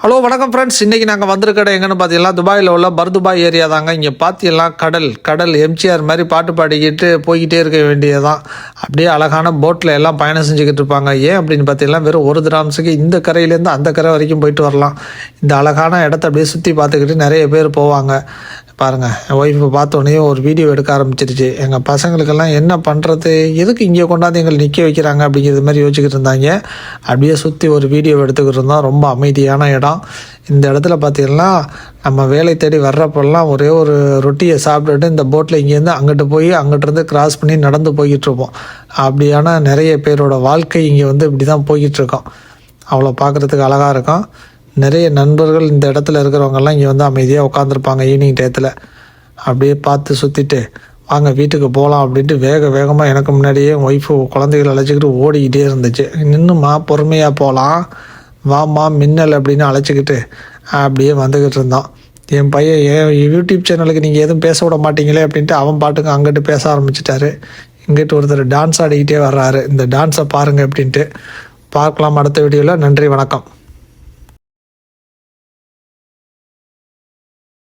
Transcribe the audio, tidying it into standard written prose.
Hello வணக்கம் friends. இன்றைக்கி நாங்கள் வந்திருக்கிற எங்கன்னு பார்த்தீங்கன்னா துபாயில் உள்ள பர்துபாய் ஏரியா தாங்க. இங்கே பார்த்தீங்கன்னா கடல் எம்ஜிஆர் மாதிரி பாட்டு பாடிக்கிட்டு போய்கிட்டே இருக்க வேண்டியதான். அப்படியே அழகான போட்டில் எல்லாம் பயணம் செஞ்சுக்கிட்டு இருப்பாங்க. ஏன் அப்படின்னு பார்த்தீங்கன்னா வெறும் 1 திராம்ஸுக்கு இந்த கரையிலேருந்து அந்த கரை வரைக்கும் போயிட்டு வரலாம். இந்த அழகான இடத்த அப்படியே சுற்றி பார்த்துக்கிட்டு நிறைய பேர் போவாங்க. பாருங்கள், என் ஒய்ஃபை பார்த்தோன்னே ஒரு வீடியோ எடுக்க ஆரம்பிச்சிருச்சு. எங்கள் பசங்களுக்கெல்லாம் என்ன பண்ணுறது, எதுக்கு இங்கே கொண்டாந்து எங்களை நிற்க வைக்கிறாங்க அப்படிங்கிறது மாதிரி யோசிச்சுக்கிட்டு இருந்தாங்க. அப்படியே சுற்றி ஒரு வீடியோ எடுத்துக்கிட்டு இருந்தோம். ரொம்ப அமைதியான இடம். இந்த இடத்துல பார்த்திங்கன்னா நம்ம வேலை தேடி வர்றப்பெல்லாம் ஒரே ஒரு ரொட்டியை சாப்பிட்டுட்டு இந்த போட்டில் இங்கேருந்து அங்கிட்டு போய் அங்கிட்டிருந்து கிராஸ் பண்ணி நடந்து போய்கிட்டு இருப்போம். அப்படியான நிறைய பேரோட வாழ்க்கை இங்கே இப்படி தான் போய்கிட்டுருக்கோம். அவ்வளோ பார்க்குறதுக்கு அழகாக இருக்கும். நிறைய நண்பர்கள் இந்த இடத்துல இருக்கிறவங்கெல்லாம் இங்கே அமைதியாக உட்காந்துருப்பாங்க. ஈவினிங் டயத்தில் அப்படியே பார்த்து சுற்றிட்டு வாங்க வீட்டுக்கு போகலாம் அப்படின்ட்டு வேகமாக எனக்கு முன்னாடியே என் ஒய்ஃபு குழந்தைகள் அழைச்சிக்கிட்டு ஓடிக்கிட்டே இருந்துச்சு. நின்றுமா பொறுமையாக போகலாம், வாமா மின்னல் அப்படின்னு அழைச்சிக்கிட்டு அப்படியே வந்துக்கிட்டு இருந்தோம். என் பையன் யூடியூப் சேனலுக்கு நீங்கள் எதுவும் பேச விட மாட்டீங்களே அப்படின்ட்டு அவன் பாட்டுக்கு அங்கிட்டு பேச ஆரம்பிச்சிட்டாரு. இங்கிட்டு ஒருத்தர் டான்ஸ் ஆடிக்கிட்டே வர்றாரு. இந்த டான்ஸை பாருங்கள் அப்படின்ட்டு. பார்க்கலாம் அடுத்த வீடியோவில். நன்றி, வணக்கம்.